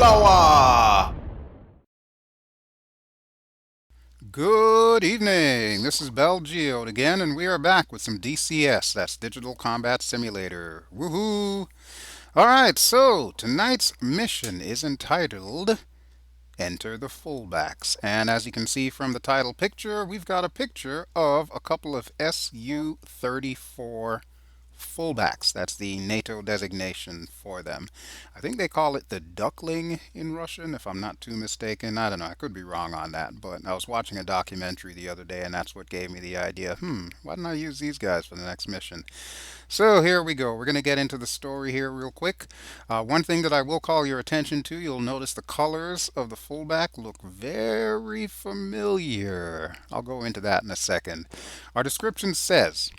Flower! Good evening. This is BelGeode again, and we are back with some DCS. That's Digital Combat Simulator. Woohoo! Alright, so tonight's mission is entitled Enter the Fullbacks. And as you can see from the title picture, we've got a picture of a couple of Su-34 Fullbacks. That's the NATO designation for them. I think they call it the duckling in Russian, if I'm not too mistaken. I don't know. I could be wrong on that, but I was watching a documentary the other day, and that's what gave me the idea. Why don't I use these guys for the next mission? So here we go. We're going to get into the story here real quick. One thing that I will call your attention to, you'll notice the colors of the fullback look very familiar. I'll go into that in a second. Our description says,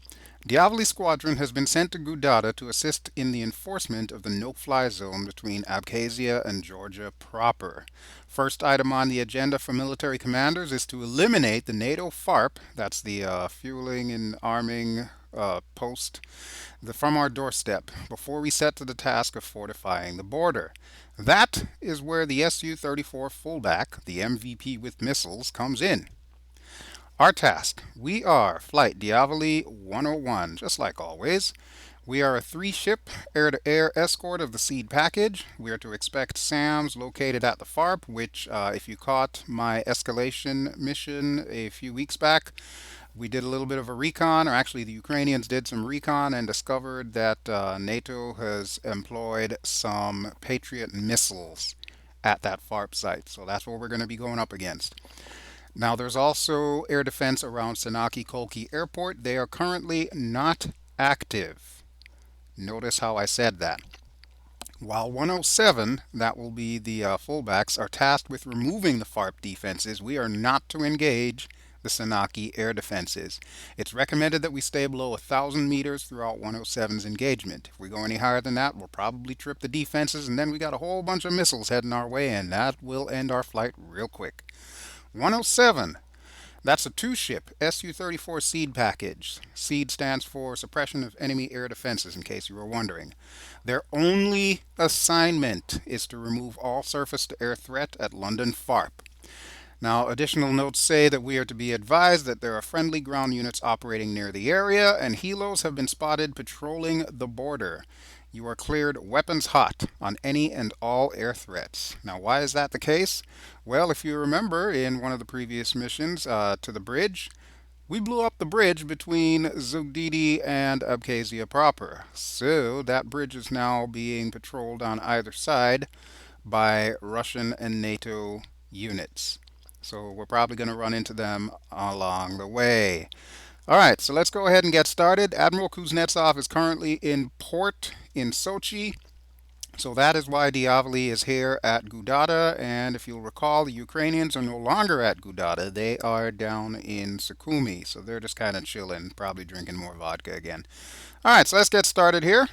Dyavoly squadron has been sent to Gudada to assist in the enforcement of the no-fly zone between Abkhazia and Georgia proper. First item on the agenda for military commanders is to eliminate the NATO FARP, that's the fueling and arming post, from our doorstep before we set to the task of fortifying the border. That is where the Su-34 Fullback, the MVP with missiles, comes in. Our task. We are Flight Dyavoly 101, just like always. We are a 3-ship air-to-air escort of the seed package. We are to expect SAMs located at the FARP, which, if you caught my escalation mission a few weeks back, we did a little bit of a recon, or actually the Ukrainians did some recon and discovered that NATO has employed some Patriot missiles at that FARP site. So that's what we're going to be going up against. Now, there's also air defense around Sanaki Kolki Airport. They are currently not active. Notice how I said that. While 107, that will be the fullbacks, are tasked with removing the FARP defenses, we are not to engage the Sanaki air defenses. It's recommended that we stay below 1,000 meters throughout 107's engagement. If we go any higher than that, we'll probably trip the defenses, and then we got a whole bunch of missiles heading our way, and that will end our flight real quick. 107, that's a 2-ship Su-34 seed package. SEED stands for Suppression of Enemy Air Defenses, in case you were wondering. Their only assignment is to remove all surface-to-air threat at London FARP. Now, additional notes say that we are to be advised that there are friendly ground units operating near the area, and helos have been spotted patrolling the border. You are cleared weapons hot on any and all air threats. Now, why is that the case? Well, if you remember in one of the previous missions to the bridge, we blew up the bridge between Zugdidi and Abkhazia proper. So that bridge is now being patrolled on either side by Russian and NATO units. So we're probably going to run into them along the way. All right, so let's go ahead and get started. Admiral Kuznetsov is currently in port in Sochi. So that is why Dyavoly is here at Gudada. And if you'll recall, the Ukrainians are no longer at Gudada. They are down in Sukhumi. So they're just kind of chilling, probably drinking more vodka again. All right, so let's get started here.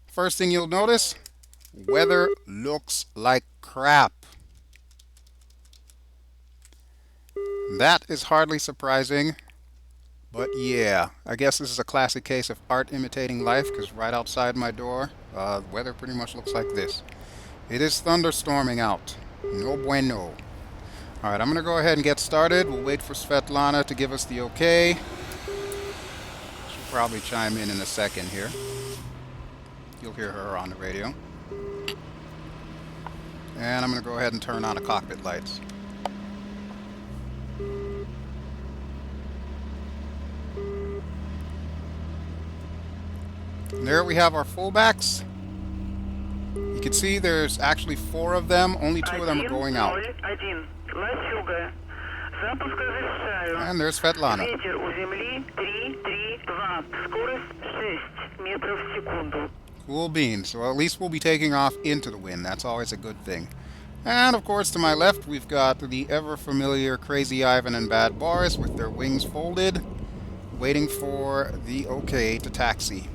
First thing you'll notice, weather looks like crap. That is hardly surprising, but yeah, I guess this is a classic case of art imitating life, because right outside my door, the weather pretty much looks like this. It is thunderstorming out. No bueno. Alright, I'm going to go ahead and get started. We'll wait for Svetlana to give us the okay. She'll probably chime in a second here. You'll hear her on the radio. And I'm going to go ahead and turn on the cockpit lights. There we have our fullbacks. You can see there's actually 4 of them. Only 2 of them are going out. And there's Svetlana. Cool beans. So at least we'll be taking off into the wind. That's always a good thing. And of course, to my left, we've got the ever familiar Crazy Ivan and Bad Boris with their wings folded, waiting for the okay to taxi.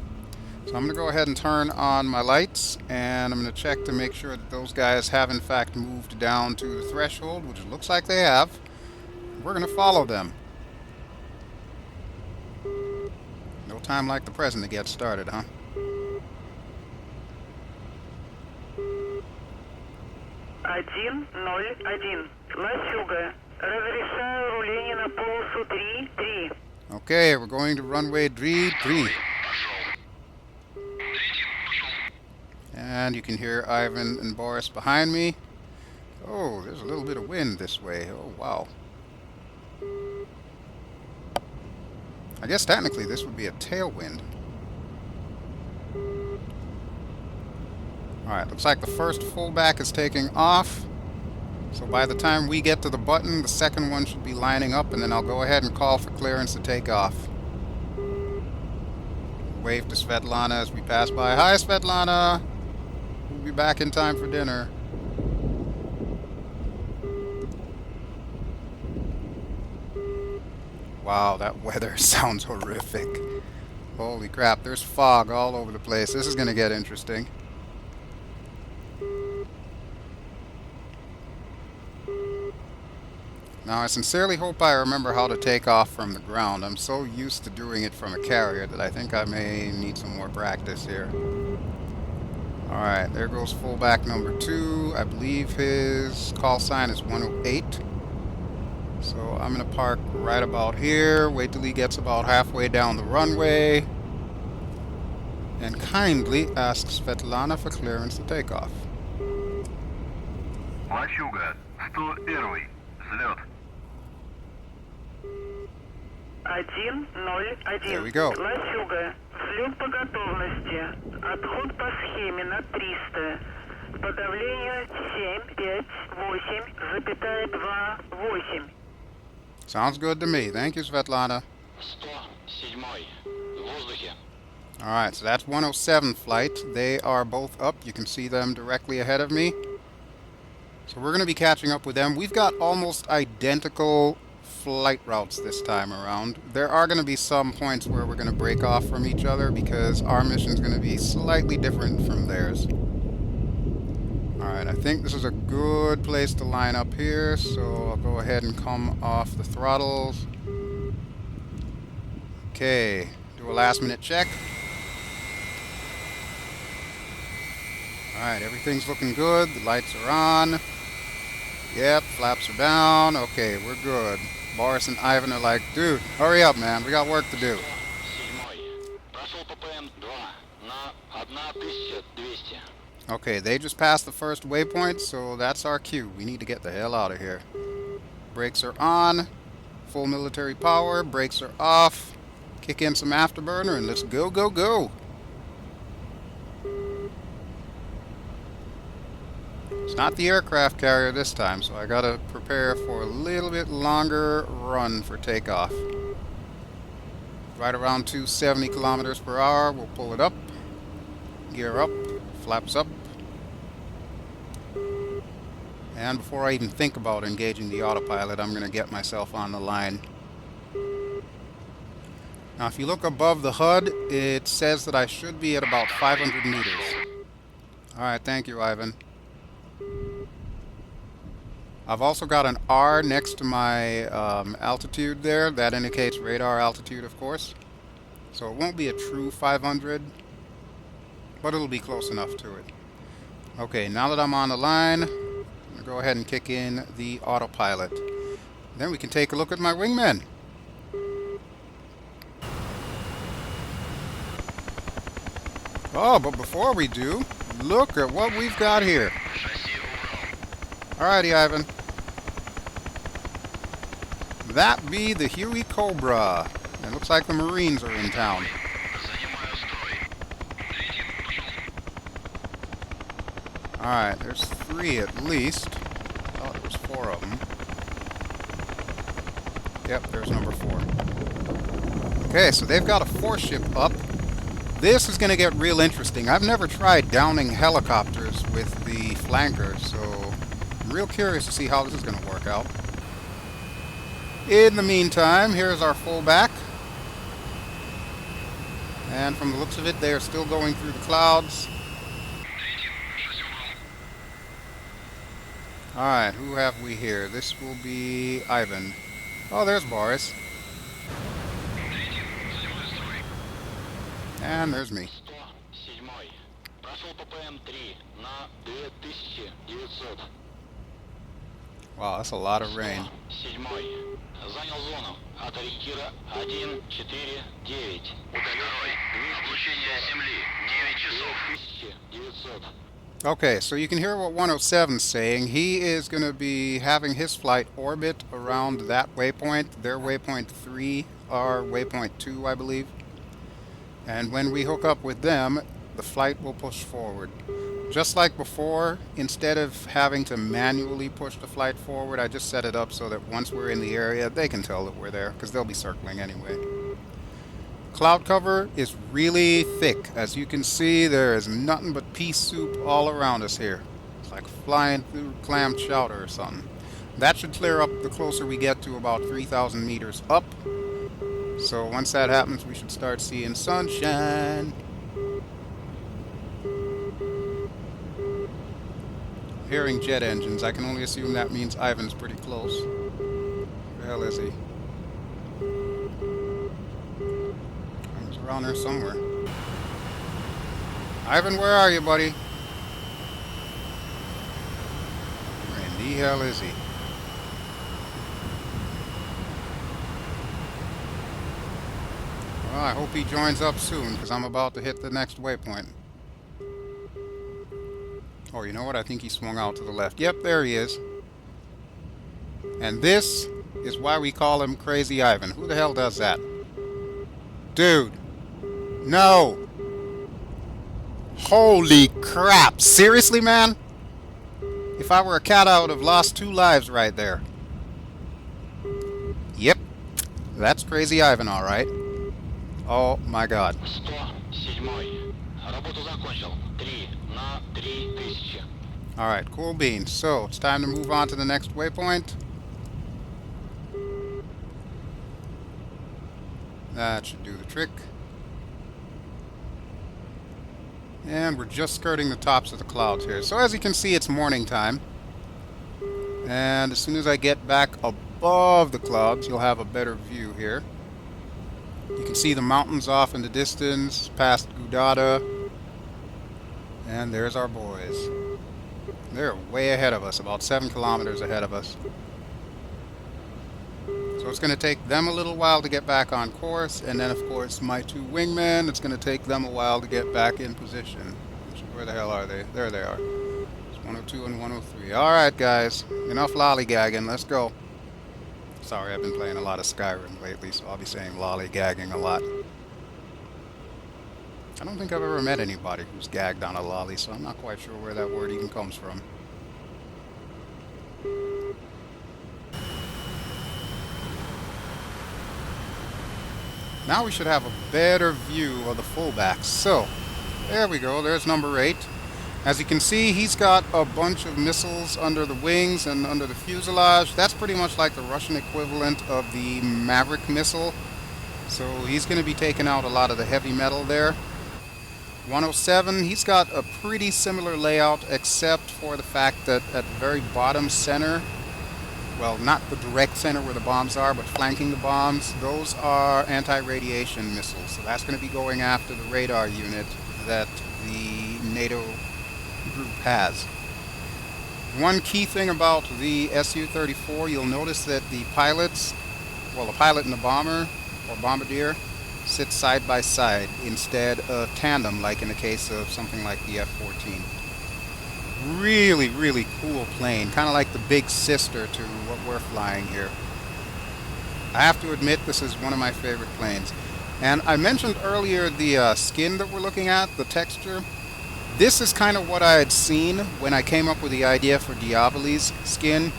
So I'm going to go ahead and turn on my lights, and I'm going to check to make sure that those guys have in fact moved down to the threshold, which it looks like they have. We're going to follow them. No time like the present to get started, huh? 101. Ласюга. Разрешаю руление на полосу 3-3. Okay, we're going to runway 33. And you can hear Ivan and Boris behind me. Oh, there's a little bit of wind this way. Oh, wow. I guess technically this would be a tailwind. Alright, looks like the first fullback is taking off. So by the time we get to the button, the second one should be lining up, and then I'll go ahead and call for clearance to take off. Wave to Svetlana as we pass by. Hi, Svetlana! We'll be back in time for dinner. Wow, that weather sounds horrific. Holy crap, there's fog all over the place. This is going to get interesting. Now, I sincerely hope I remember how to take off from the ground. I'm so used to doing it from a carrier that I think I may need some more practice here. Alright, there goes fullback number 2. I believe his call sign is 108. So I'm going to park right about here, wait till he gets about halfway down the runway, and kindly ask Svetlana for clearance to take off. Лачуга, 101. Взлет. 101. There we go. Ласюга. Взлет по готовности. Отход по схеме на 300. По давлению 758,28. Sounds good to me. Thank you, Svetlana. 107. В воздухе. Alright, so that's 107 flight. They are both up. You can see them directly ahead of me. So we're going to be catching up with them. We've got almost identical flight routes this time around. There are going to be some points where we're going to break off from each other because our mission is going to be slightly different from theirs. Alright, I think this is a good place to line up here, so I'll go ahead and come off the throttles. Okay, do a last minute check. Alright, everything's looking good. The lights are on. Yep, flaps are down. Okay, we're good. Boris and Ivan are like, dude, hurry up, man. We got work to do. 107. Прошел ППМ 2 на 1200. Okay, they just passed the first waypoint, so that's our cue. We need to get the hell out of here. Brakes are on. Full military power. Brakes are off. Kick in some afterburner and let's go, go, go. It's not the aircraft carrier this time, so I gotta prepare for a little bit longer run for takeoff. Right around 270 kilometers per hour, we'll pull it up. Gear up, flaps up. And before I even think about engaging the autopilot, I'm gonna get myself on the line. Now, if you look above the HUD, it says that I should be at about 500 meters. Alright, thank you, Ivan. I've also got an R next to my altitude there. That indicates radar altitude, of course. So it won't be a true 500, but it'll be close enough to it. Okay, now that I'm on the line, I'm going to go ahead and kick in the autopilot. Then we can take a look at my wingmen. Oh, but before we do, look at what we've got here. Alrighty, Ivan. That be the Huey Cobra. It looks like the Marines are in town. Alright, there's 3 at least. I thought there was 4 of them. Yep, there's number 4. Okay, so they've got a 4-ship up. This is going to get real interesting. I've never tried downing helicopters with the flankers, so I'm real curious to see how this is going to work out. In the meantime, here's our fullback. And from the looks of it, they are still going through the clouds. Alright, who have we here? This will be Ivan. Oh, there's Boris. And there's me. 107. Прошел ППМ 3 на 2900. Wow, that's a lot of rain. 107. Занял зону. От ориентира 149. Удаленность Облучение Земли. 9 часов. 2900. Okay, so you can hear what 107's saying. He is going to be having his flight orbit around that waypoint. Their waypoint 3, our waypoint 2, I believe. And when we hook up with them, the flight will push forward. Just like before, instead of having to manually push the flight forward, I just set it up so that once we're in the area, they can tell that we're there, because they'll be circling anyway. Cloud cover is really thick. As you can see, there is nothing but pea soup all around us here. It's like flying through clam chowder or something. That should clear up the closer we get to about 3,000 meters up. So once that happens, we should start seeing sunshine. Hearing jet engines, I can only assume that means Ivan's pretty close. Where the hell is he? He's around there somewhere. Ivan, where are you, buddy? Where in the hell is he? Well, I hope he joins up soon, because I'm about to hit the next waypoint. Oh, you know what? I think he swung out to the left. Yep, there he is. And this is why we call him Crazy Ivan. Who the hell does that? Dude. No. Holy crap. Seriously, man? If I were a cat, I would have lost 2 lives right there. Yep. That's Crazy Ivan, alright. Oh my god. 107. Работу закончил. 3 на 3000. Alright, cool beans. So, it's time to move on to the next waypoint. That should do the trick. And we're just skirting the tops of the clouds here. So as you can see, it's morning time. And as soon as I get back above the clouds, you'll have a better view here. You can see the mountains off in the distance, past Gudada. And there's our boys. They're way ahead of us, about 7 kilometers ahead of us. So it's going to take them a little while to get back on course, and then of course my 2 wingmen, it's going to take them a while to get back in position. Where the hell are they? There they are. It's 102 and 103. Alright guys, enough lollygagging, let's go. Sorry, I've been playing a lot of Skyrim lately, so I'll be saying lollygagging a lot. I don't think I've ever met anybody who's gagged on a lolly, so I'm not quite sure where that word even comes from. Now we should have a better view of the fullbacks. So, there we go, there's number 8. As you can see, he's got a bunch of missiles under the wings and under the fuselage. That's pretty much like the Russian equivalent of the Maverick missile. So he's going to be taking out a lot of the heavy metal there. 107, he's got a pretty similar layout except for the fact that at the very bottom center, well, not the direct center where the bombs are, but flanking the bombs, those are anti-radiation missiles. So that's going to be going after the radar unit that the NATO group has. One key thing about the Su-34, you'll notice that the pilots, well, the pilot and the bomber, or bombardier, sit side by side instead of tandem like in the case of something like the F-14. Really, really cool plane, kind of like the big sister to what we're flying here. I have to admit, this is one of my favorite planes. And I mentioned earlier the skin that we're looking at, the texture. This is kind of what I had seen when I came up with the idea for Dyavoly's skin.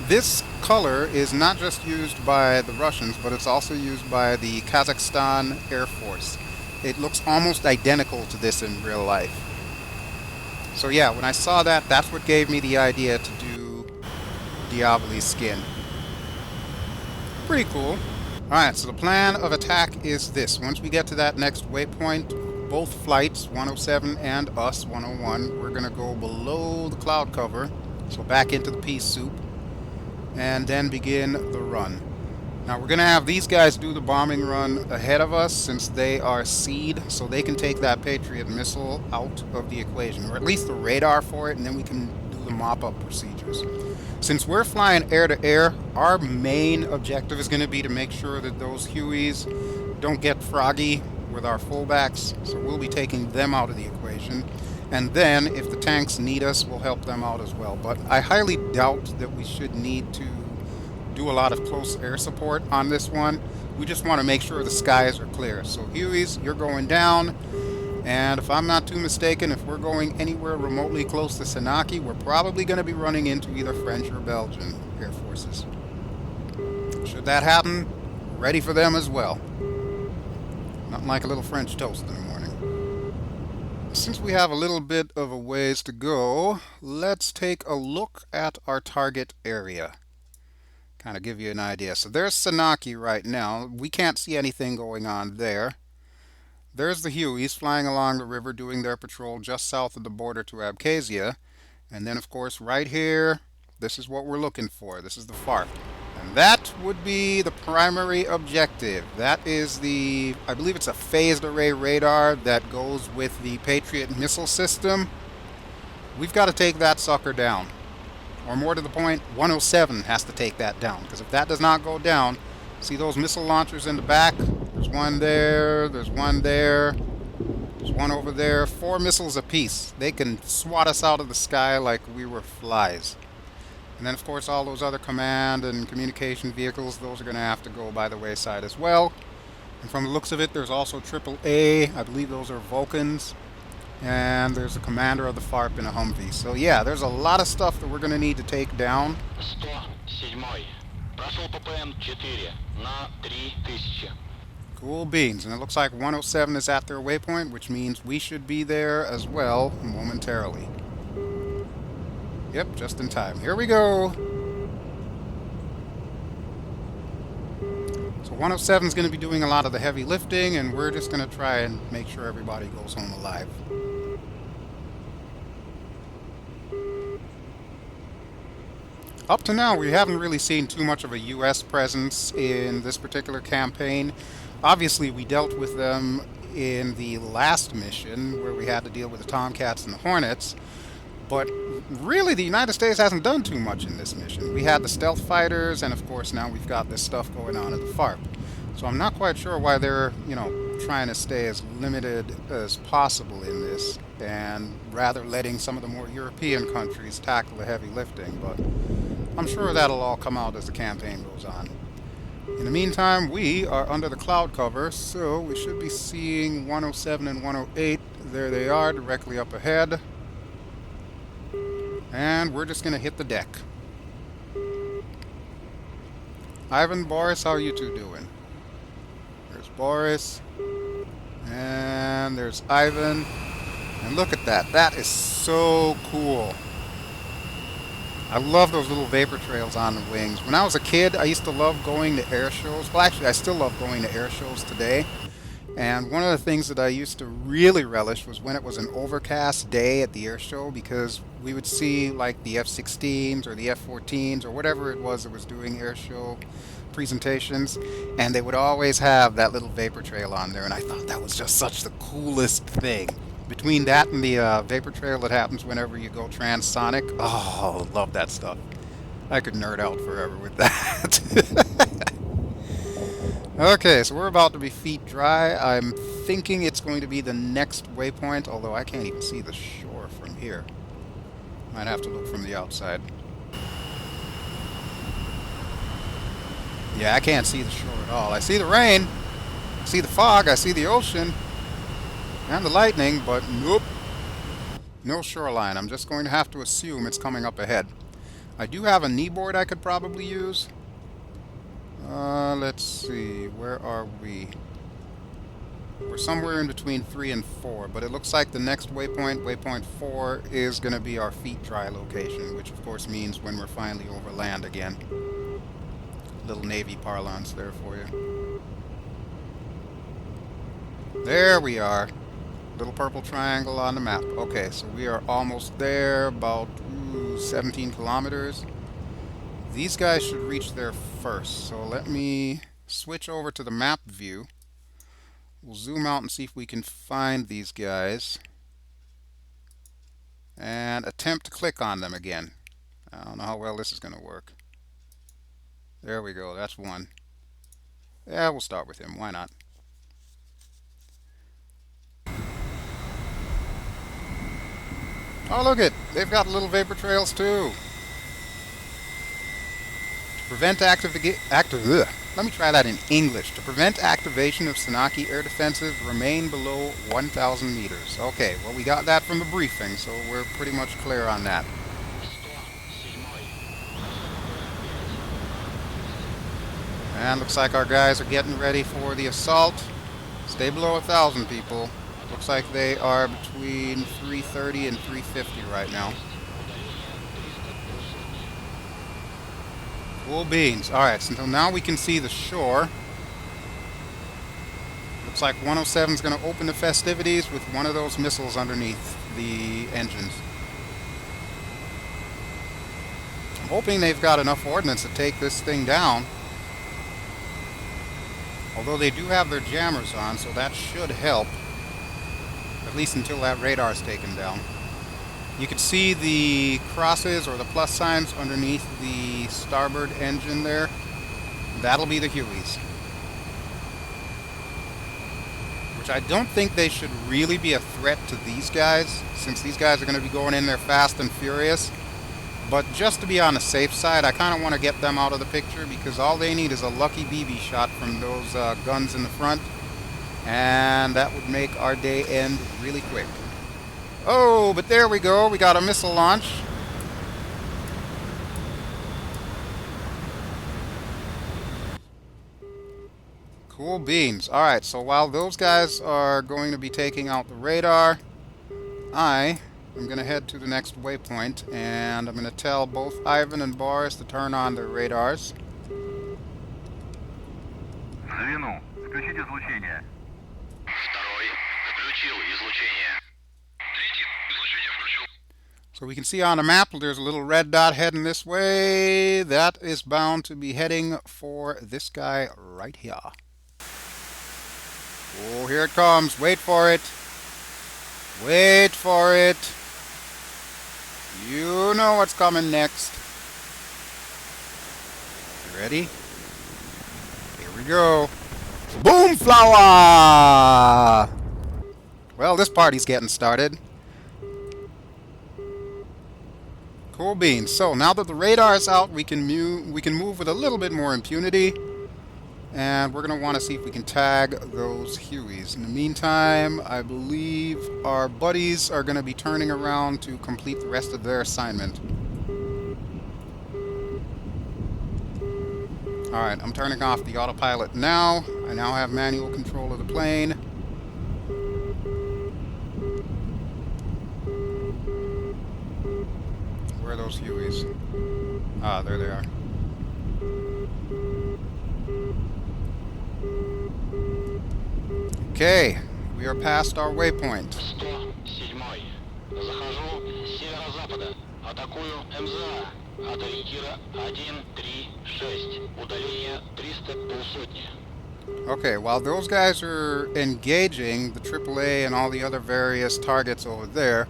This color is not just used by the Russians, but it's also used by the Kazakhstan Air Force. It looks almost identical to this in real life. So yeah, when I saw that, that's what gave me the idea to do Dyavoly's skin. Pretty cool. Alright, so the plan of attack is this. Once we get to that next waypoint, both flights, 107 and us, 101, we're going to go below the cloud cover, so back into the pea soup, and then begin the run. Now we're going to have these guys do the bombing run ahead of us since they are seed, so they can take that Patriot missile out of the equation, or at least the radar for it, and then we can do the mop-up procedures. Since we're flying air to air, our main objective is going to be to make sure that those Hueys don't get froggy with our fullbacks. So we'll be taking them out of the equation. And then, if the tanks need us, we'll help them out as well. But I highly doubt that we should need to do a lot of close air support on this one. We just want to make sure the skies are clear. So Hueys, you're going down. And if I'm not too mistaken, if we're going anywhere remotely close to Senaki, we're probably going to be running into either French or Belgian air forces. Should that happen, ready for them as well. Nothing like a little French toast in the morning. Since we have a little bit of a ways to go, let's take a look at our target area. Kind of give you an idea. So there's Senaki right now. We can't see anything going on there. There's the Hueys flying along the river doing their patrol just south of the border to Abkhazia. And then, of course, right here, this is what we're looking for. This is the FARP. And that would be the primary objective. That is the, I believe it's a phased array radar that goes with the Patriot missile system. We've got to take that sucker down. Or more to the point, 107 has to take that down. Because if that does not go down, see those missile launchers in the back? There's one there, there's one there, there's one over there. 4 missiles apiece. They can swat us out of the sky like we were flies. And then, of course, all those other command and communication vehicles, those are going to have to go by the wayside as well. And from the looks of it, there's also AAA. I believe those are Vulcans. And there's the commander of the FARP in a Humvee. So, yeah, there's a lot of stuff that we're going to need to take down. 107. Прошел ППМ 4 на 3000. Cool beans. And it looks like 107 is at their waypoint, which means we should be there as well momentarily. Yep, just in time. Here we go. So 107 is going to be doing a lot of the heavy lifting, and we're just going to try and make sure everybody goes home alive. Up to now, we haven't really seen too much of a U.S. presence in this particular campaign. Obviously, we dealt with them in the last mission, where we had to deal with the Tomcats and the Hornets. But really, the United States hasn't done too much in this mission. We had the stealth fighters, and of course now we've got this stuff going on at the FARP. So I'm not quite sure why they're, trying to stay as limited as possible in this, and rather letting some of the more European countries tackle the heavy lifting. But I'm sure that'll all come out as the campaign goes on. In the meantime, we are under the cloud cover, so we should be seeing 107 and 108. There they are, directly up ahead. And we're just going to hit the deck. Ivan, Boris, how are you two doing? There's Boris. And there's Ivan. And look at that. That is so cool. I love those little vapor trails on the wings. When I was a kid, I used to love going to air shows. Well, actually, I still love going to air shows today. And one of the things that I used to really relish was when it was an overcast day at the air show, because we would see like the F-16s or the F-14s or whatever it was that was doing air show presentations, and they would always have that little vapor trail on there, and I thought that was just such the coolest thing. Between that and the vapor trail that happens whenever you go transonic, oh, love that stuff. I could nerd out forever with that. Okay, so we're about to be feet dry. I'm thinking it's going to be the next waypoint, although I can't even see the shore from here. Might have to look from the outside. Yeah, I can't see the shore at all. I see the rain, I see the fog, I see the ocean, and the lightning, but nope. No shoreline. I'm just going to have to assume it's coming up ahead. I do have a kneeboard I could probably use. Let's see, where are we? We're somewhere in between 3 and 4, but it looks like the next waypoint, waypoint 4, is going to be our feet dry location, which of course means when we're finally over land again. Little Navy parlance there for you. There we are. Little purple triangle on the map. Okay, so we are almost there, about 17 kilometers. These guys should reach there first, so let me switch over to the map view. We'll zoom out and see if we can find these guys and attempt to click on them again. I don't know how well this is going to work. There we go. That's one. Yeah, we'll start with him. Why not? Oh, look it. They've got little vapor trails, too. To prevent let me try that in English. To prevent activation of Senaki air defenses, remain below 1,000 meters. Okay, well, we got that from the briefing, so we're pretty much clear on that. And looks like our guys are getting ready for the assault. Stay below 1,000 people. Looks like they are between 330 and 350 right now. Cool beans. Alright, so now we can see the shore. Looks like 107 is going to open the festivities with one of those missiles underneath the engines. I'm hoping they've got enough ordnance to take this thing down. Although they do have their jammers on, so that should help. At least until that radar is taken down. You can see the crosses or the plus signs underneath the starboard engine there. That'll be the Hueys. Which I don't think they should really be a threat to these guys, since these guys are going to be going in there fast and furious. But just to be on the safe side, I kind of want to get them out of the picture, because all they need is a lucky BB shot from those guns in the front. And that would make our day end really quick. Oh, but there we go. We got a missile launch. Cool beans. Alright, so while those guys are going to be taking out the radar, I am going to head to the next waypoint, and I'm going to tell both Ivan and Boris to turn on their radars. Звено, включить излучение. Второй, включил излучение. Третий, излучение включил. So we can see on the map there's a little red dot heading this way. That is bound to be heading for this guy right here. Oh, here it comes. Wait for it. Wait for it. You know what's coming next. You ready? Here we go. Boom flower! Well, this party's getting started. Cool beans. So now that the radar is out, we can move with a little bit more impunity. And we're going to want to see if we can tag those Hueys. In the meantime, I believe our buddies are going to be turning around to complete the rest of their assignment. Alright, I'm turning off the autopilot now. I now have manual control of the plane. Where are those Hueys? Ah, there they are. Okay, we are past our waypoint. 107. Захожу с северо-запада. Атакую МЗА. Ориентира 136. Удаление 300 полсотни. Okay, while those guys are engaging the AAA and all the other various targets over there,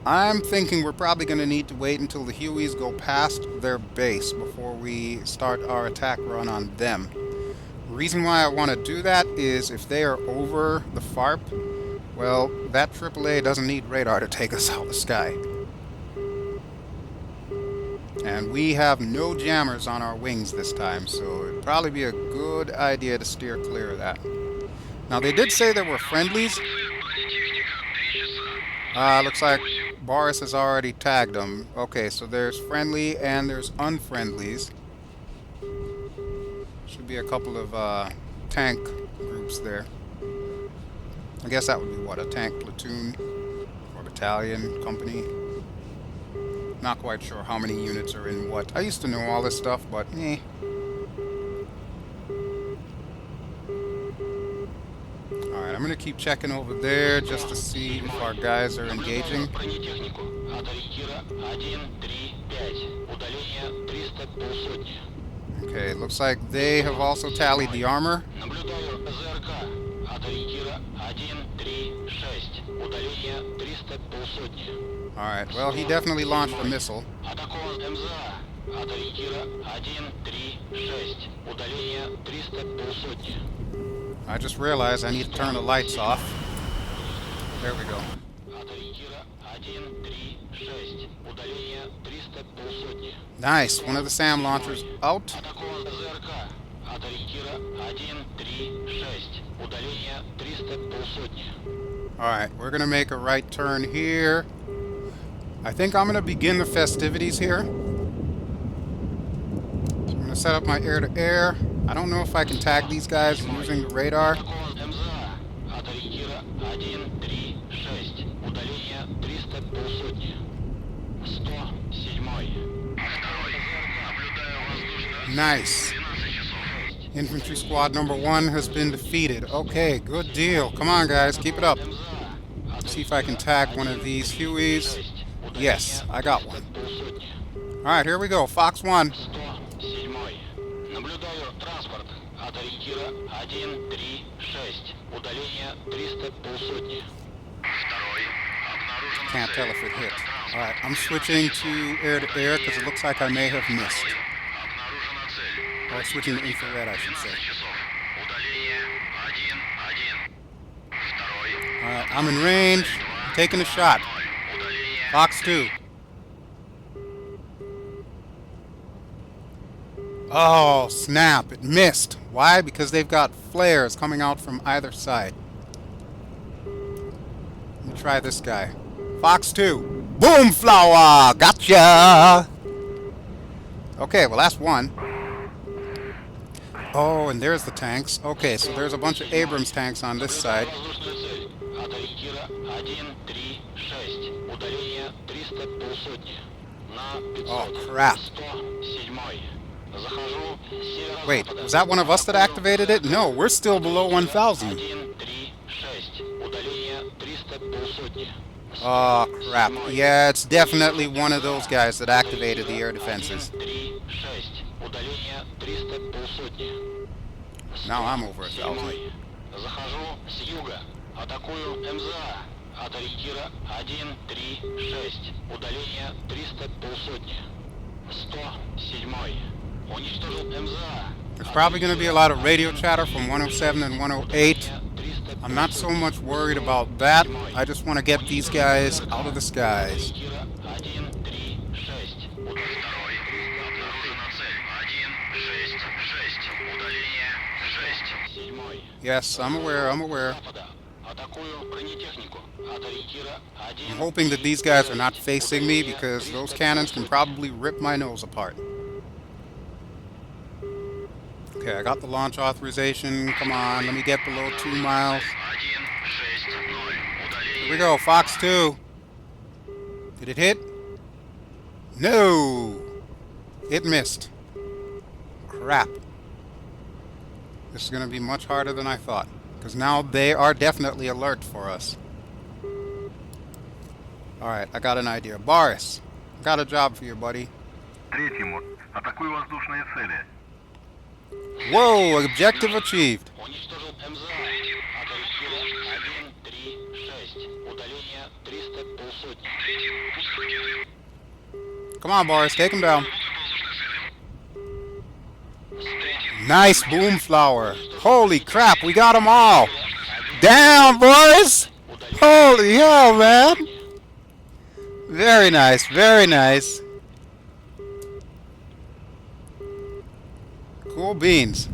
I'm thinking we're probably going to need to wait until the Hueys go past their base before we start our attack run on them. The reason why I want to do that is if they are over the FARP, well, that AAA doesn't need radar to take us out of the sky. And we have no jammers on our wings this time, so it'd probably be a good idea to steer clear of that. Now, they did say there were friendlies. Looks like Boris has already tagged them. Okay, so there's friendly and there's unfriendlies. Should be a couple of tank groups there. I guess that would be what, a tank platoon or battalion, company. Not quite sure how many units are in what. I used to know all this stuff, but eh. Alright, I'm gonna keep checking over there just to see if our guys are engaging. Okay, looks like they have also tallied the armor. Alright, well, he definitely launched a missile. МЗА. От ориентира 136. Удаление 300 полсотни. I just realized I need to turn the lights off. There we go. От ориентира 136. Удаление 300 полсотни. Nice. One of the SAM launchers out. Атакован ЗРК. От ориентира 136. Удаление 300 полсотни. Alright, we're gonna make a right turn here. I think I'm gonna begin the festivities here. So I'm gonna set up my air-to-air. I don't know if I can tag these guys using the radar. Атакован МЗА. От ориентира 136. Удаление 300 полсотни. 107. Nice. Infantry squad number 1 has been defeated. Okay, good deal. Come on, guys, keep it up. See if I can tag one of these Hueys. Yes, I got one. Alright, here we go. Fox 1. 107. Наблюдаю транспорт. От ориентира 136. Удаление 300 полсотни. Can't tell if it hit. Alright, I'm switching to air-to-air because it looks like I may have missed. Or switching to infrared, I should say. Alright, I'm in range. I'm taking a shot. Fox 2. Oh, snap. It missed. Why? Because they've got flares coming out from either side. Let me try this guy. Fox 2. Boom, flower! Gotcha! Okay, well, that's one. Oh, and there's the tanks. Okay, so there's a bunch of Abrams tanks on this side. От ориентира 136. Удаление 300 полсотни. На 500. Oh, crap. 107. Захожу с северо-запада. Wait, was that one of us that activated it? No, we're still below 1,000. 136. Удаление 300 полсотни. Oh, crap. Yeah, it's definitely one of those guys that activated the air defenses. 136. Удаление 300 полсотни. Now I'm over 1,000. Захожу с юга. Атакую МЗА. От ориентира 136. Удаление 300 полсотни. 107. Уничтожил МЗА. There's probably going to be a lot of radio chatter from 107 and 108. I'm not so much worried about that. I just want to get these guys out of the skies. Yes, I'm aware, I'm aware. I'm hoping that these guys are not facing me because those cannons can probably rip my nose apart. Okay, I got the launch authorization. Come on, let me get below 2 miles. Here we go, Fox 2. Did it hit? No! It missed. Crap. This is going to be much harder than I thought. Because now they are definitely alert for us. Alright, I got an idea. Boris, I got a job for you, buddy. Третьему. Атакуй воздушные цели. Whoa, objective achieved. Уничтожил МЗА. От ориентира 136. Удаление 300 полсотни. Come on, Boris, take him down. Nice boom flower. Holy crap, we got them all. Damn, boys. Holy hell, man. Very nice, very nice. Cool beans.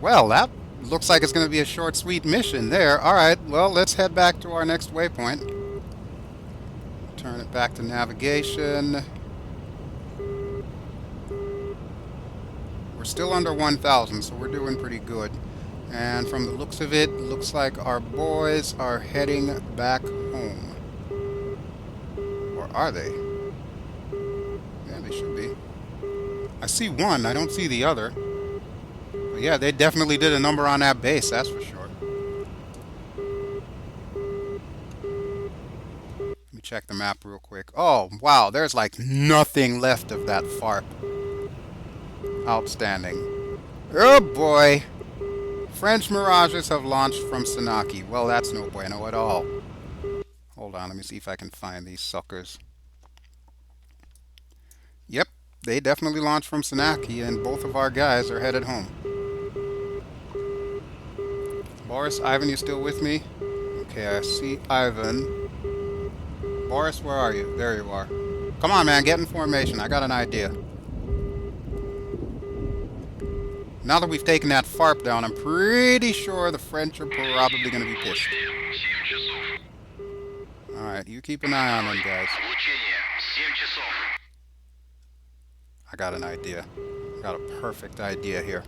Well, that looks like it's going to be a short, sweet mission there. Alright, well, let's head back to our next waypoint. Turn it back to navigation. We're still under 1,000, so we're doing pretty good. And from the looks of it, looks like our boys are heading back home. Or are they? Yeah, they should be. I see one, I don't see the other. But yeah, they definitely did a number on that base, that's for sure. Let me check the map real quick. Oh, wow, there's like nothing left of that FARP. Outstanding. Oh boy! French Mirages have launched from Sanaki. Well, that's no bueno at all. Hold on, let me see if I can find these suckers. Yep, they definitely launched from Sanaki, and both of our guys are headed home. Boris, Ivan, you still with me? Okay, I see Ivan. Boris, where are you? There you are. Come on, man, get in formation. I got an idea. Now that we've taken that FARP down, I'm pretty sure the French are probably going to be pissed. Alright, you keep an eye on them, guys. I got an idea. I got a perfect idea here.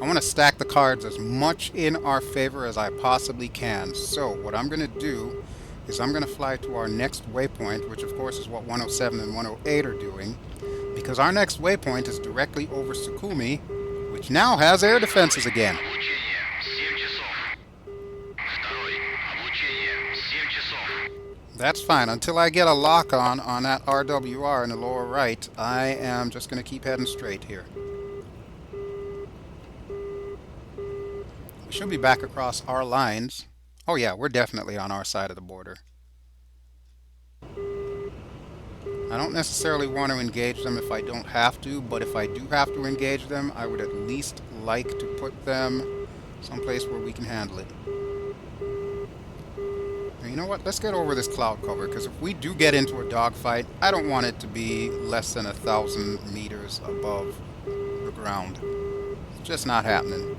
I want to stack the cards as much in our favor as I possibly can. So, what I'm going to do is I'm going to fly to our next waypoint, which of course is what 107 and 108 are doing, because our next waypoint is directly over Sukhumi, which now has air defenses again. That's fine. Until I get a lock on that RWR in the lower right, I am just going to keep heading straight here. We should be back across our lines. Oh yeah, we're definitely on our side of the border. I don't necessarily want to engage them if I don't have to, but if I do have to engage them, I would at least like to put them someplace where we can handle it. Now, you know what? Let's get over this cloud cover, because if we do get into a dogfight, I don't want it to be less than 1,000 meters above the ground. It's just not happening.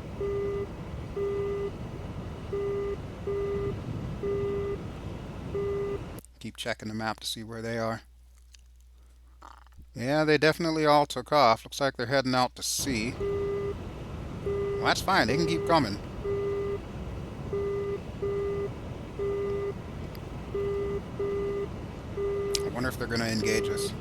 Keep checking the map to see where they are. Yeah, they definitely all took off. Looks like they're heading out to sea. Well, that's fine. They can keep coming. I wonder if they're going to engage us.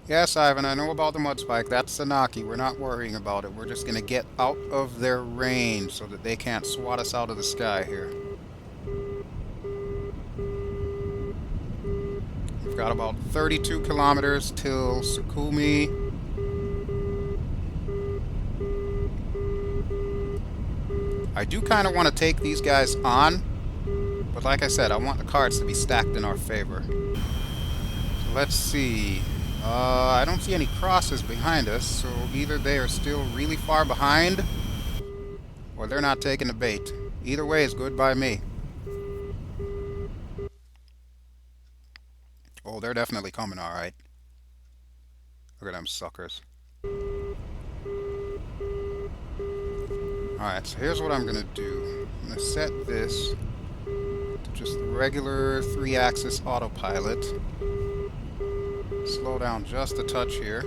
Yes, Ivan, I know about the mud spike. That's Sanaki. We're not worrying about it. We're just going to get out of their range so that they can't swat us out of the sky here. We've got about 32 kilometers till Sukhumi. I do kind of want to take these guys on, but like I said, I want the cards to be stacked in our favor. So let's see. I don't see any crosses behind us, so either they are still really far behind, or they're not taking the bait. Either way is good by me. Oh, they're definitely coming, alright. Look at them suckers. Alright, so here's what I'm going to do. I'm going to set this to just the regular 3-axis autopilot. Slow down just a touch here.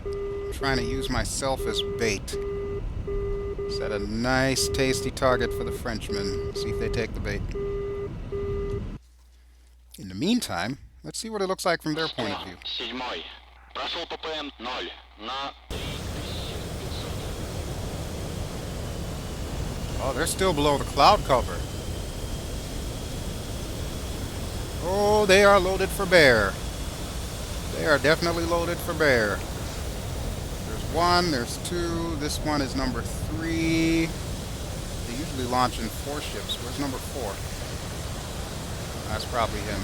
I'm trying to use myself as bait. Set a nice tasty target for the Frenchmen. See if they take the bait. In the meantime, let's see what it looks like from their point of view. Oh, they're still below the cloud cover. Oh, they are loaded for bear. They are definitely loaded for bear. There's one, there's two. This one is number 3. They usually launch in 4 ships. Where's number 4? That's probably him.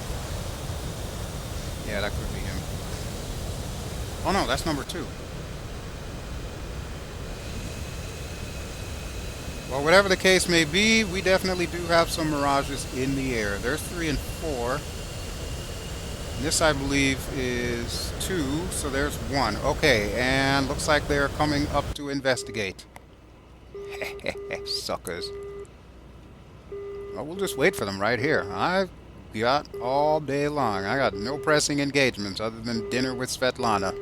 Yeah, that could be him. Oh no, that's number 2. Well, whatever the case may be, we definitely do have some Mirages in the air. There's 3 and 4. And this, I believe, is 2, so there's 1. Okay, and looks like they're coming up to investigate. Suckers. Well, we'll just wait for them right here. I've got all day long. I got no pressing engagements other than dinner with Svetlana.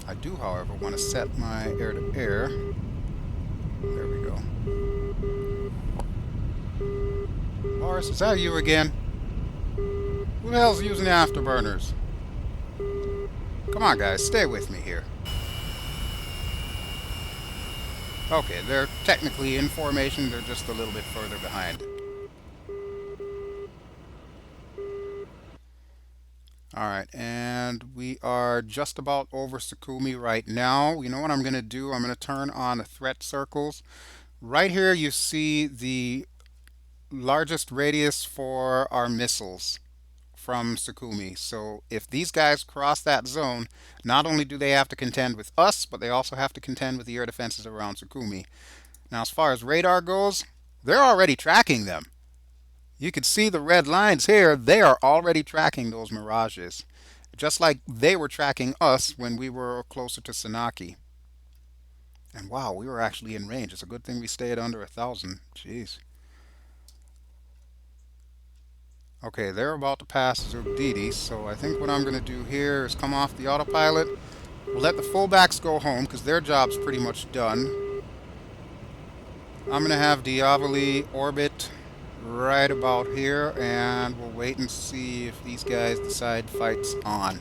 I do, however, want to set my air-to-air. There we go. Boris, is that you again? Who the hell's using the afterburners? Come on, guys, stay with me here. Okay, they're technically in formation, they're just a little bit further behind. Alright, and we are just about over Sukhumi right now. You know what I'm going to do? I'm going to turn on the threat circles. Right here you see the largest radius for our missiles from Sukhumi. So if these guys cross that zone, not only do they have to contend with us, but they also have to contend with the air defenses around Sukhumi. Now, as far as radar goes, they're already tracking them. You can see the red lines here. They are already tracking those Mirages, just like they were tracking us when we were closer to Sanaki. And wow, we were actually in range. It's a good thing we stayed under 1,000. Jeez. Okay, they're about to pass Zugdidi, so I think what I'm going to do here is come off the autopilot. We'll let the fullbacks go home because their job's pretty much done. I'm going to have Dyavoly orbit right about here, and we'll wait and see if these guys decide fights on.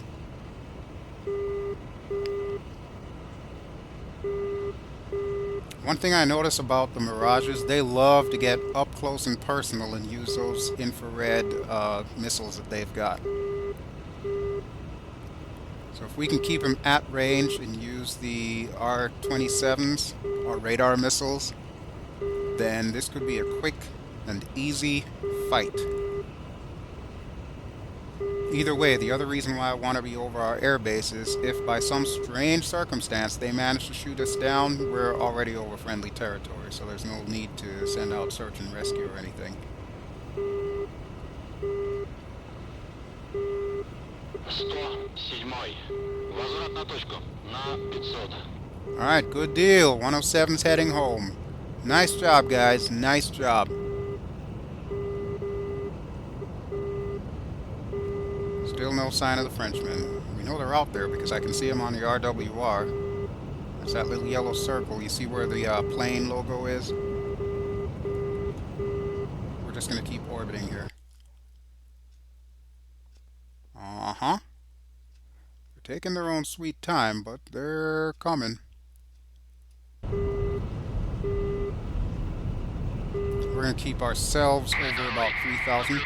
One thing I notice about the Mirages, they love to get up close and personal and use those infrared missiles that they've got. So if we can keep them at range and use the R-27s, or radar missiles, then this could be a quick and easy fight. Either way, the other reason why I want to be over our air base is if by some strange circumstance they manage to shoot us down, we're already over friendly territory, so there's no need to send out search and rescue or anything. 107. Возврат на точку. На 500. Alright, good deal. 107's heading home. Nice job, guys. Nice job. Still no sign of the Frenchmen. We know they're out there because I can see them on the RWR. There's that little yellow circle. You see where the plane logo is? We're just going to keep orbiting here. Uh-huh. They're taking their own sweet time, but they're coming. We're going to keep ourselves over about 3,000.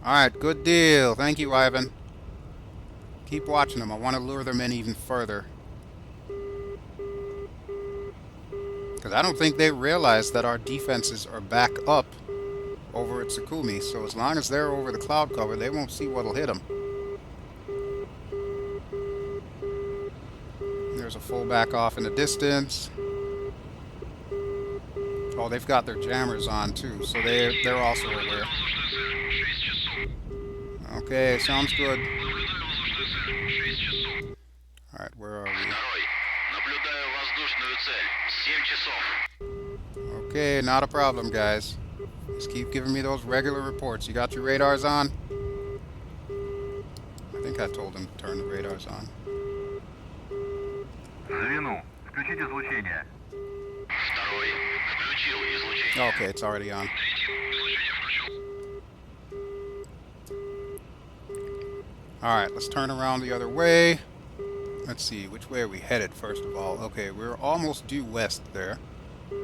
Alright, good deal. Thank you, Ivan. Keep watching them. I want to lure them in even further. Because I don't think they realize that our defenses are back up over at Sukhumi. So as long as they're over the cloud cover, they won't see what'll hit them. There's a fullback off in the distance. Oh, they've got their jammers on too, so they're also aware. Okay, sounds good. Alright, where are we? Okay, not a problem, guys. Just keep giving me those regular reports. You got your radars on? I think I told them to turn the radars on. Звену, включить излучение. Второй. Включил излучение. Okay, it's already on. Alright, let's turn around the other way. Let's see, which way are we headed first of all? Okay, we're almost due west there. So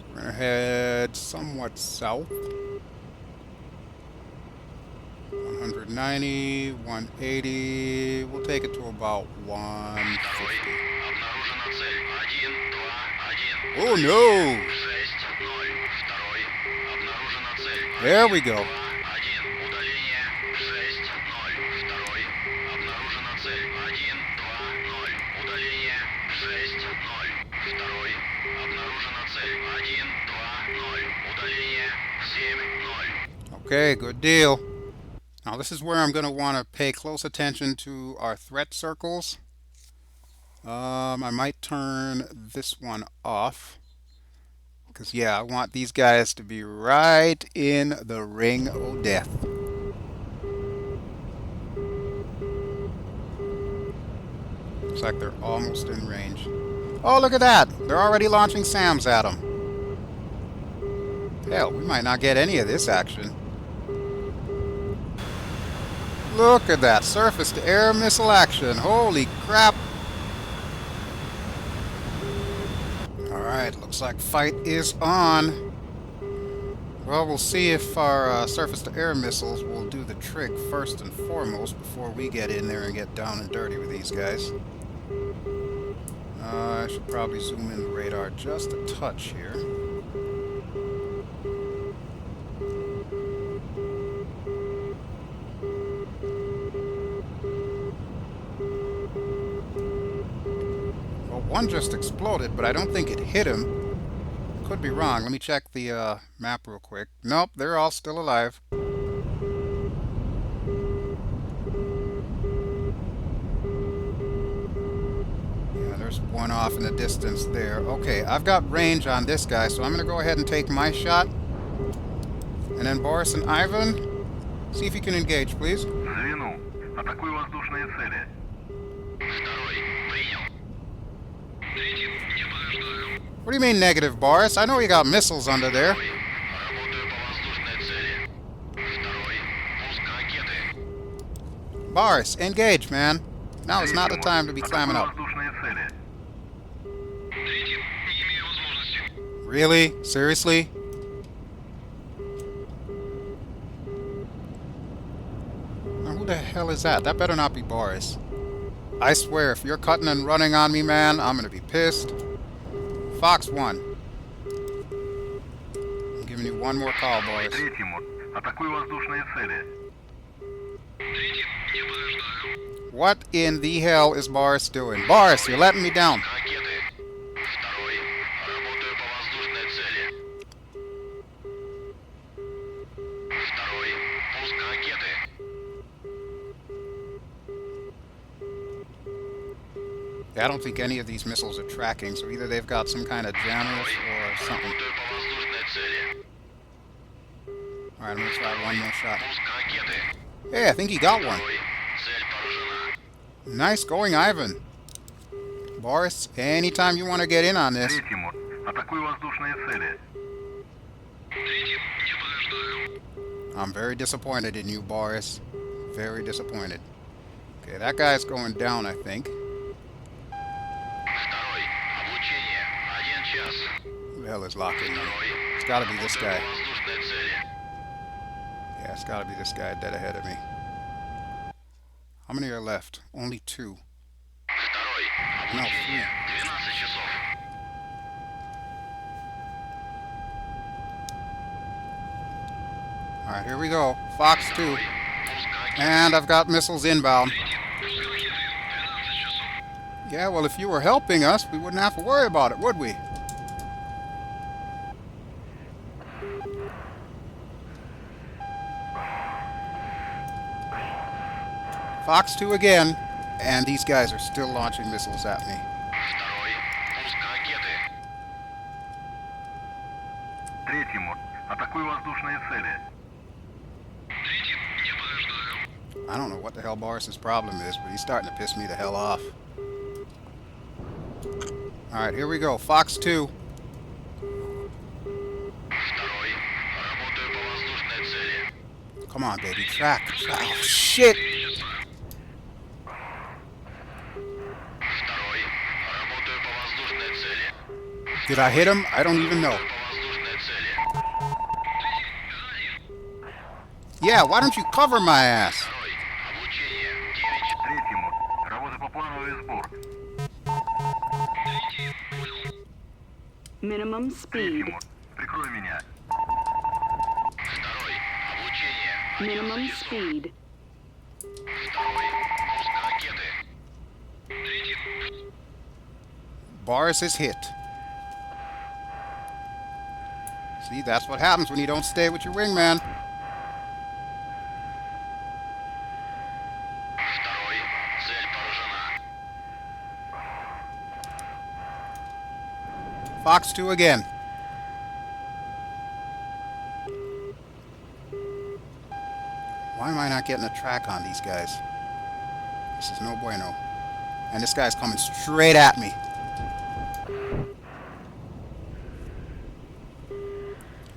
we're gonna head somewhat south. 190, 180. We'll take it to about 150. Oh no! There we go. Okay, good deal. Now this is where I'm going to want to pay close attention to our threat circles. I might turn this one off. Because, yeah, I want these guys to be right in the ring of death. Looks like they're almost in range. Oh, look at that! They're already launching SAMs at them. Hell, we might not get any of this action. Look at that, surface-to-air missile action. Holy crap. Alright, looks like fight is on. Well, we'll see if our surface-to-air missiles will do the trick first and foremost before we get in there and get down and dirty with these guys. I should probably zoom in the radar just a touch here. Well, one just exploded, but I don't think it hit him. Could be wrong. Let me check the map real quick. Nope, they're all still alive. Yeah, there's one off in the distance there. Okay, I've got range on this guy, so I'm going to go ahead and take my shot. And then Boris and Ivan, see if you can engage, please. Звену. Атакуй воздушные цели. Второй. Принял. Третий. Не подождаю. What do you mean negative, Boris? I know you got missiles under there. Работаю по воздушной цели. Второй. Пуск ракеты. Boris, engage, man. Now is not the time to be climbing Атакуй up. воздушные цели. Третий. Не имею возможности. Really? Seriously? Now, who the hell is that? That better not be Boris. I swear, if you're cutting and running on me, man, I'm gonna be pissed. Fox 1. I'm giving you one more call, Boris. Третьему. Атакуй воздушные цели. Третий. Не подождаю. What in the hell is Boris doing? Boris, you're letting me down. Ракеты. Второй. Работаю по воздушной цели. Второй. Пуск ракеты. Yeah, I don't think any of these missiles are tracking, so either they've got some kind of jammers or something. Работаю по воздушной цели. Alright, I'm gonna try one more shot. Пуск ракеты. Hey, I think he got one. Второй. Цель поражена. Nice going, Ivan. Boris, anytime you want to get in on this. Третьему. Атакуй воздушные цели. Третий. Не подождаю. I'm very disappointed in you, Boris. Very disappointed. Okay, that guy's going down, I think. Второй. Облучение. 1 час. Who the hell is locking me? Второй. It's gotta be this Работаю guy. по воздушной цели. Yeah, it's gotta be this guy dead ahead of me. How many are left? Only 2. Второй. No, Облучение. 3. 12 часов. Alright, here we go. Fox 2. Пуск ракеты. And I've got missiles inbound. Третий. Пуск ракеты. 12 часов. Yeah, well, if you were helping us, we wouldn't have to worry about it, would we? Fox 2 again, and these guys are still launching missiles at me. Второй. Пуск ракеты. Третьему. Атакуй воздушные цели. Третий. Не подождаю. I don't know what the hell Boris's problem is, but he's starting to piss me the hell off. Alright, here we go. Fox 2. Второй. Работаю по воздушной цели. Come on, baby. Track. Oh, shit! 4 часа. Второй. Работаю по воздушной цели. Did I hit him? I don't even know. По воздушной цели. Третий. Сзади. Yeah, why don't you cover my ass? Второй. Облучение. 9 часов. Третьему. Работа по плану и сбор. Третий. Понял. Minimum speed. Третьему. Прикрой меня. Второй. Облучение. Minimum 11 часов. speed. Второй. Пуск ракеты. Третий. Boris is hit. See, that's what happens when you don't stay with your wingman. Второй. Цель поражена. Fox 2 again. Why am I not getting a track on these guys? This is no bueno. And this guy's coming straight at me.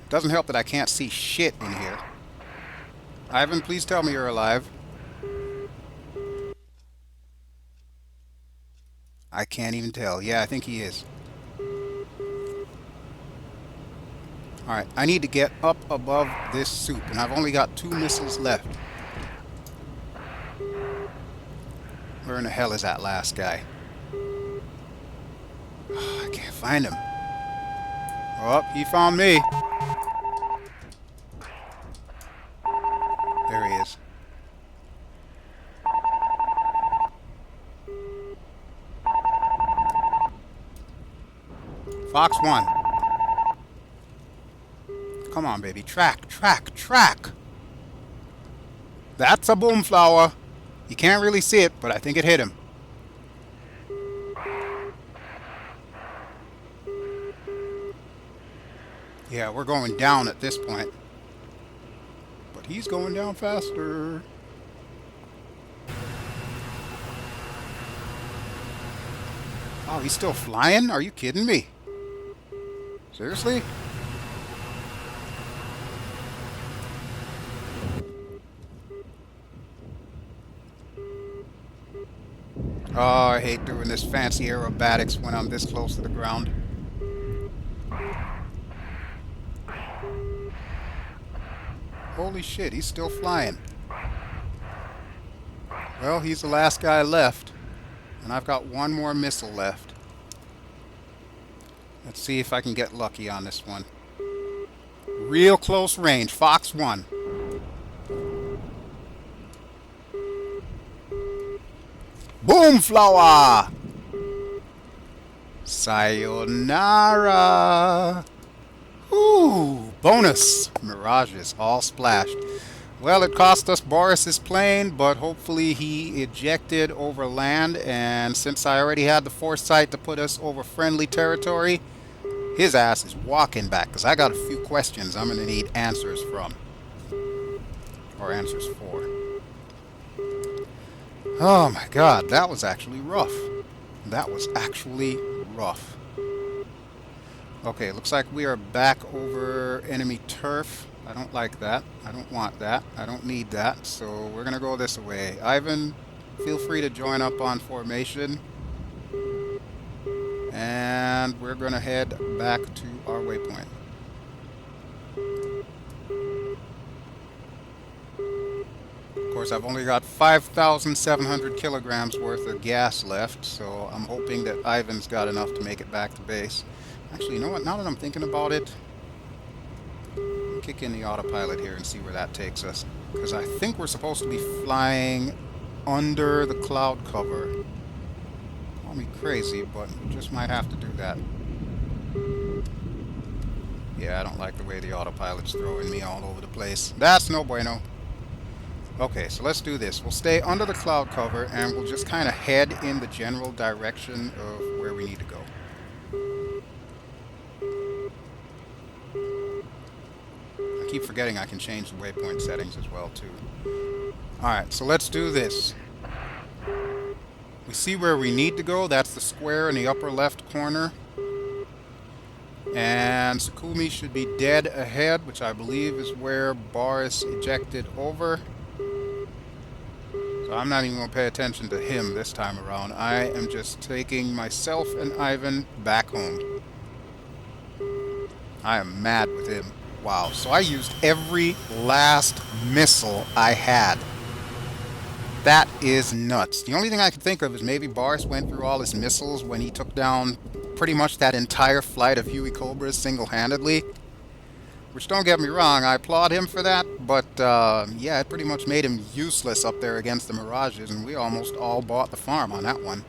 Doesn't help that I can't see shit in here. Ivan, please tell me you're alive. I can't even tell. Yeah, I think he is. Alright, I need to get up above this soup, and I've only got 2 missiles left. Where in the hell is that last guy? I can't find him. Oh, he found me. There he is. Fox 1. Come on, baby. Track, track, track. That's a boom flower. You can't really see it, but I think it hit him. Yeah, we're going down at this point. But he's going down faster. Oh, he's still flying? Are you kidding me? Seriously? Oh, I hate doing this fancy aerobatics when I'm this close to the ground. Holy shit, he's still flying. Well, he's the last guy left. And I've got 1 more missile left. Let's see if I can get lucky on this one. Real close range. Fox 1. Boom flower! Sayonara! Ooh, bonus! Mirages, all splashed. Well, it cost us Boris's plane, but hopefully he ejected over land, and since I already had the foresight to put us over friendly territory, his ass is walking back, because I got a few questions I'm going to need answers from. Or answers for. Oh my god, that was actually rough. That was actually rough. Okay, looks like we are back over enemy turf. I don't like that. I don't want that. I don't need that. So we're going to go this way. Ivan, feel free to join up on formation. And we're going to head back to our waypoint. Of course, I've only got 5,700 kilograms worth of gas left, so I'm hoping that Ivan's got enough to make it back to base. Actually, you know what? Now that I'm thinking about it, I'll kick in the autopilot here and see where that takes us. Because I think we're supposed to be flying under the cloud cover. Call me crazy, but just might have to do that. Yeah, I don't like the way the autopilot's throwing me all over the place. That's no bueno. Okay, so let's do this. We'll stay under the cloud cover and we'll just kind of head in the general direction of where we need to go. I keep forgetting I can change the waypoint settings as well too. Alright, so let's do this. We see where we need to go. That's the square in the upper left corner. And Sukhumi should be dead ahead, which I believe is where Boris ejected over. So I'm not even going to pay attention to him this time around. I am just taking myself and Ivan back home. I am mad with him. Wow, so I used every last missile I had. That is nuts. The only thing I can think of is maybe Boris went through all his missiles when he took down pretty much that entire flight of Huey Cobras single-handedly. Which, don't get me wrong, I applaud him for that, but yeah, it pretty much made him useless up there against the Mirages, and we almost all bought the farm on that one.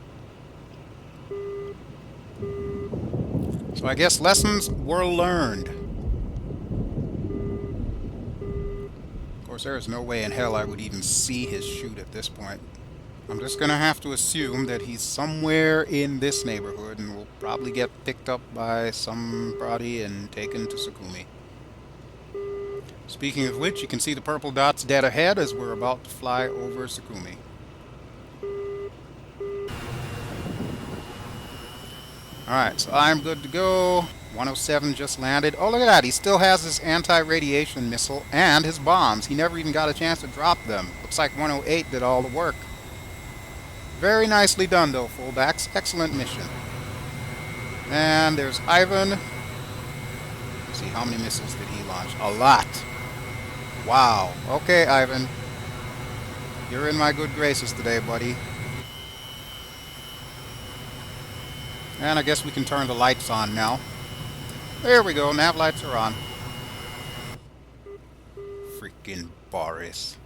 So I guess lessons were learned. Of course, there is no way in hell I would even see his chute at this point. I'm just going to have to assume that he's somewhere in this neighborhood and will probably get picked up by somebody and taken to Sukhumi. Speaking of which, you can see the purple dots dead ahead as we're about to fly over Sukhumi. Alright, so I'm good to go. 107 just landed. Oh, look at that. He still has his anti-radiation missile and his bombs. He never even got a chance to drop them. Looks like 108 did all the work. Very nicely done, though, Fullbacks. Excellent mission. And there's Ivan. See, how many missiles did he launch? A lot. Wow. Okay, Ivan. You're in my good graces today, buddy. And I guess we can turn the lights on now. There we go. Nav lights are on. Freaking Boris.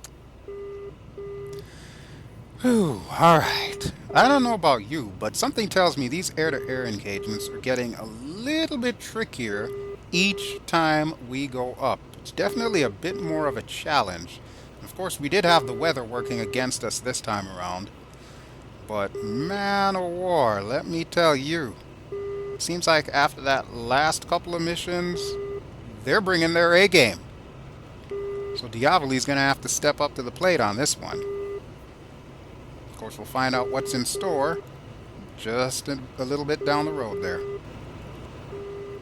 Whew, alright. I don't know about you, but something tells me these air-to-air engagements are getting a little bit trickier each time we go up. It's definitely a bit more of a challenge. Of course, we did have the weather working against us this time around. But man o' war, let me tell you. It seems like after that last couple of missions, they're bringing their A-game. So Dyavoly's going to have to step up to the plate on this one. Of course, we'll find out what's in store just a little bit down the road there.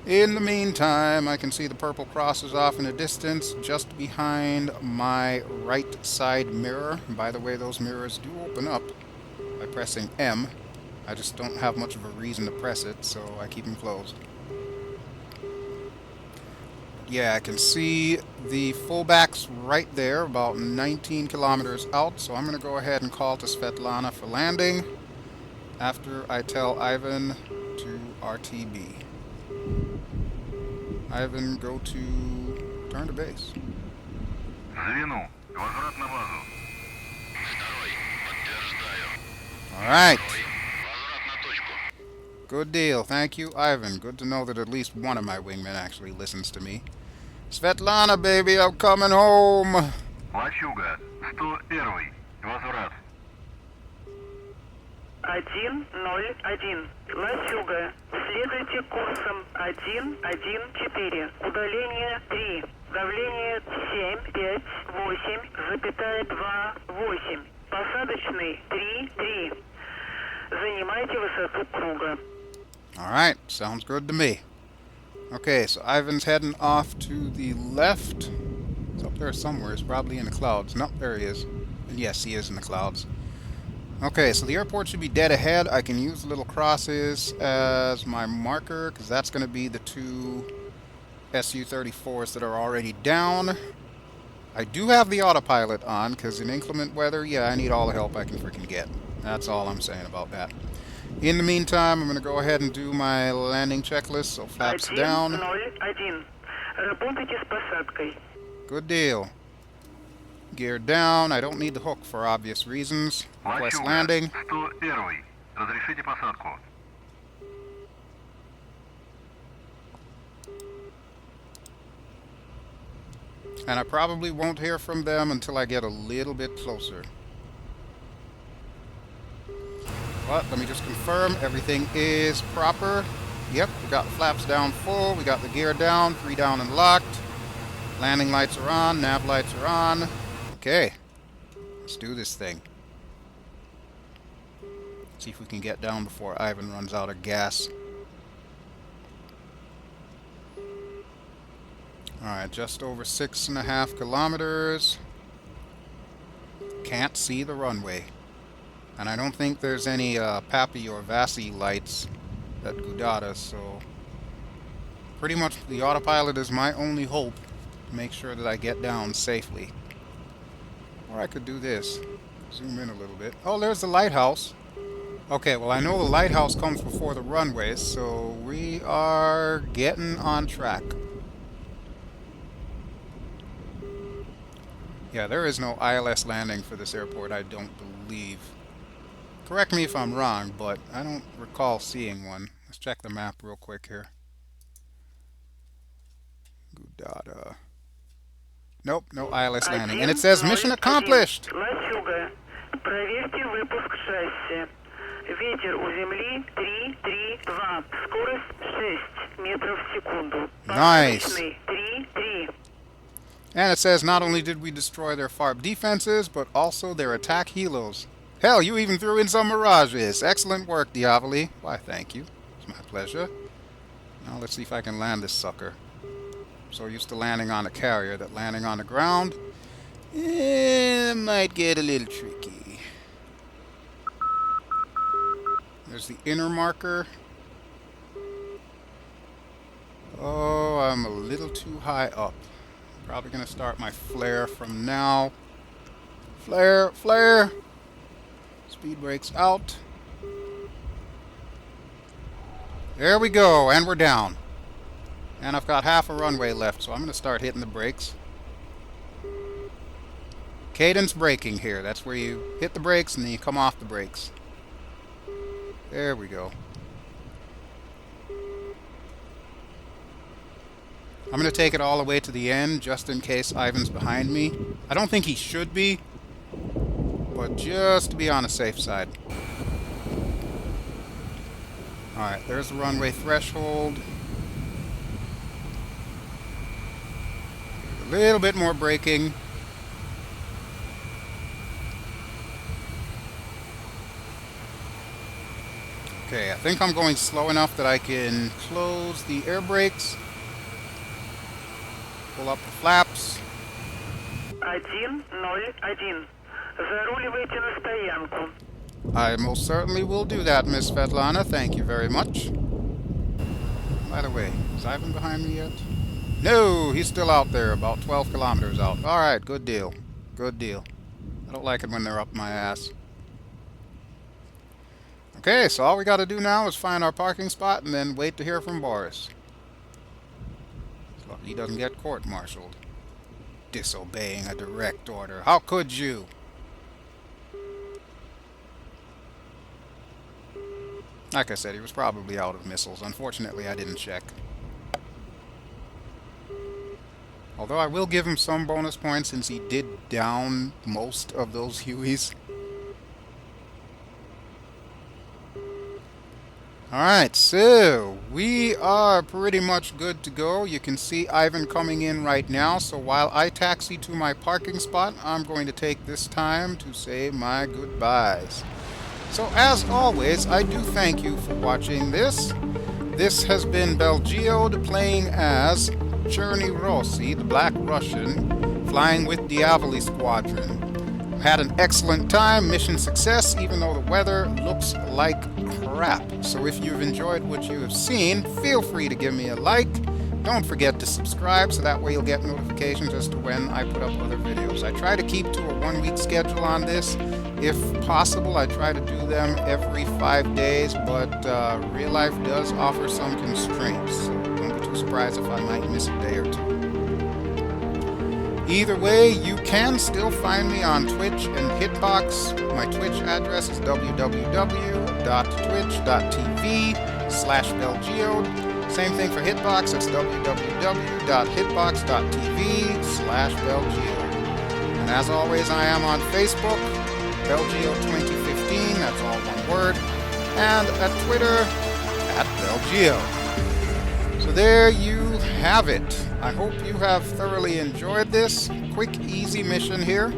In the meantime, I can see the purple crosses off in the distance just behind my right side mirror. By the way, those mirrors do open up by pressing M. I just don't have much of a reason to press it, so I keep them closed. Yeah, I can see the fullbacks right there, about 19 kilometers out, so I'm going to go ahead and call to Svetlana for landing after I tell Ivan to RTB. Ivan, go to turn to base. Звену. Возврат на базу. Второй. Подтверждаю. Alright. Возврат на точку. Good deal. Thank you, Ivan. Good to know that at least one of my wingmen actually listens to me. Svetlana, baby, I'm coming home. Лачуга. 101. Возврат. 101. Лачуга. Следуйте курсом 114. Удаление 3. Давление 7,5,8,28. Посадочный 3,3. Занимайте высоту круга. Alright, sounds good to me. Okay, so Ivan's heading off to the left. He's up there somewhere. He's probably in the clouds. Nope, there he is. And yes, he is in the clouds. Okay, so the airport should be dead ahead. I can use the little crosses as my marker, because that's going to be the two Su-34s that are already down. I do have the autopilot on, because in inclement weather, yeah, I need all the help I can freaking get. That's all I'm saying about that. In the meantime, I'm going to go ahead and do my landing checklist, so flaps down. 101. Работайте с посадкой. Good deal. Gear down. I don't need the hook for obvious reasons. Request Лачуга. landing. 101. Разрешите посадку. And I probably won't hear from them until I get a little bit closer. But let me just confirm everything is proper. Yep, we got the flaps down full. We got the gear down, 3 down and locked. Landing lights are on, nav lights are on. Okay, let's do this thing. See if we can get down before Ivan runs out of gas. Alright, just over 6.5 kilometers. Can't see the runway. And I don't think there's any Pappy or Vasi lights at Gudata, so pretty much the autopilot is my only hope to make sure that I get down safely. Or I could do this. Zoom in a little bit. Oh, there's the lighthouse. Okay, well I know the lighthouse comes before the runways, so we are getting on track. Yeah, there is no ILS landing for this airport, I don't believe. Correct me if I'm wrong, but I don't recall seeing one. Let's check the map real quick here. Gudata. Nope, no ILS landing. And it says mission accomplished! Лачуга. Проверьте выпуск шасси. Ветер у земли 3-3-2. Скорость 6 метров в секунду. Nice. Посадочный 3-3. And it says not only did we destroy their FARP defenses, but also their attack helos. Hell, you even threw in some Mirages. Excellent work, Dyavoly. Why, thank you. It's my pleasure. Now let's see if I can land this sucker. I'm so used to landing on a carrier that landing on the ground might get a little tricky. There's the inner marker. Oh, I'm a little too high up. Probably gonna start my flare from now. Flare, flare! Speed brakes out. There we go, and we're down. And I've got half a runway left, so I'm gonna start hitting the brakes. Cadence braking here. That's where you hit the brakes and then you come off the brakes. There we go. I'm going to take it all the way to the end just in case Ivan's behind me. I don't think he should be, but just to be on the safe side. Alright, there's the runway threshold. A little bit more braking. Okay, I think I'm going slow enough that I can close the air brakes. Pull up the flaps. 101. Заруливайте на стоянку. I most certainly will do that, Miss Svetlana. Thank you very much. By the way, is Ivan behind me yet? No, he's still out there, about 12 kilometers out. Alright, good deal. Good deal. I don't like it when they're up my ass. Okay, so all we gotta do now is find our parking spot and then wait to hear from Boris. So he doesn't get court-martialed. Disobeying a direct order. How could you? Like I said, he was probably out of missiles. Unfortunately, I didn't check. Although I will give him some bonus points since he did down most of those Hueys. Alright, so we are pretty much good to go. You can see Ivan coming in right now, so while I taxi to my parking spot, I'm going to take this time to say my goodbyes. So as always, I do thank you for watching this. This has been BelGeode playing as Chernyy Rossii, the Black Russian, flying with Dyavoly Squadron. Had an excellent time, mission success, even though the weather looks like crap. So if you've enjoyed what you have seen, feel free to give me a like. Don't forget to subscribe so that way you'll get notifications as to when I put up other videos. I try to keep to a 1-week schedule on this. If possible, I try to do them every 5 days, but real life does offer some constraints. So don't be too surprised if I might miss a day or two. Either way, you can still find me on Twitch and Hitbox. My Twitch address is www.twitch.tv/BelGeode. Same thing for Hitbox, it's www.hitbox.tv/BelGeode. And as always, I am on Facebook, BelGeode 2015, that's all one word, and at Twitter, @BelGeode. So there you have it. I hope you have thoroughly enjoyed this quick, easy mission here,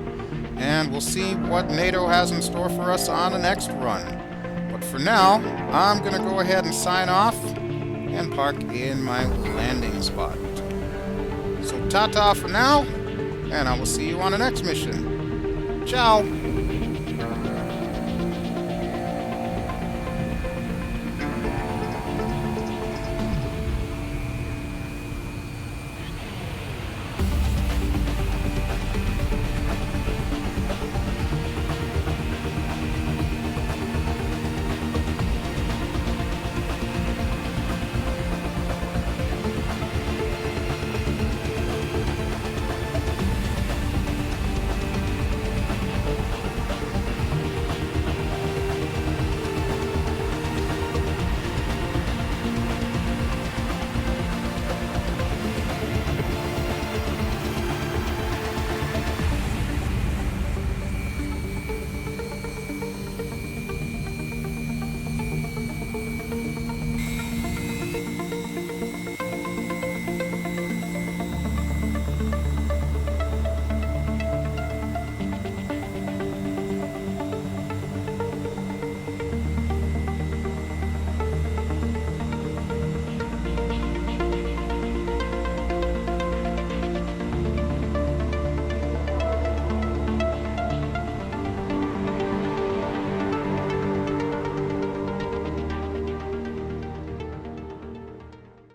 and we'll see what NATO has in store for us on the next run. But for now, I'm going to go ahead and sign off and park in my landing spot. So ta-ta for now, and I will see you on the next mission. Ciao!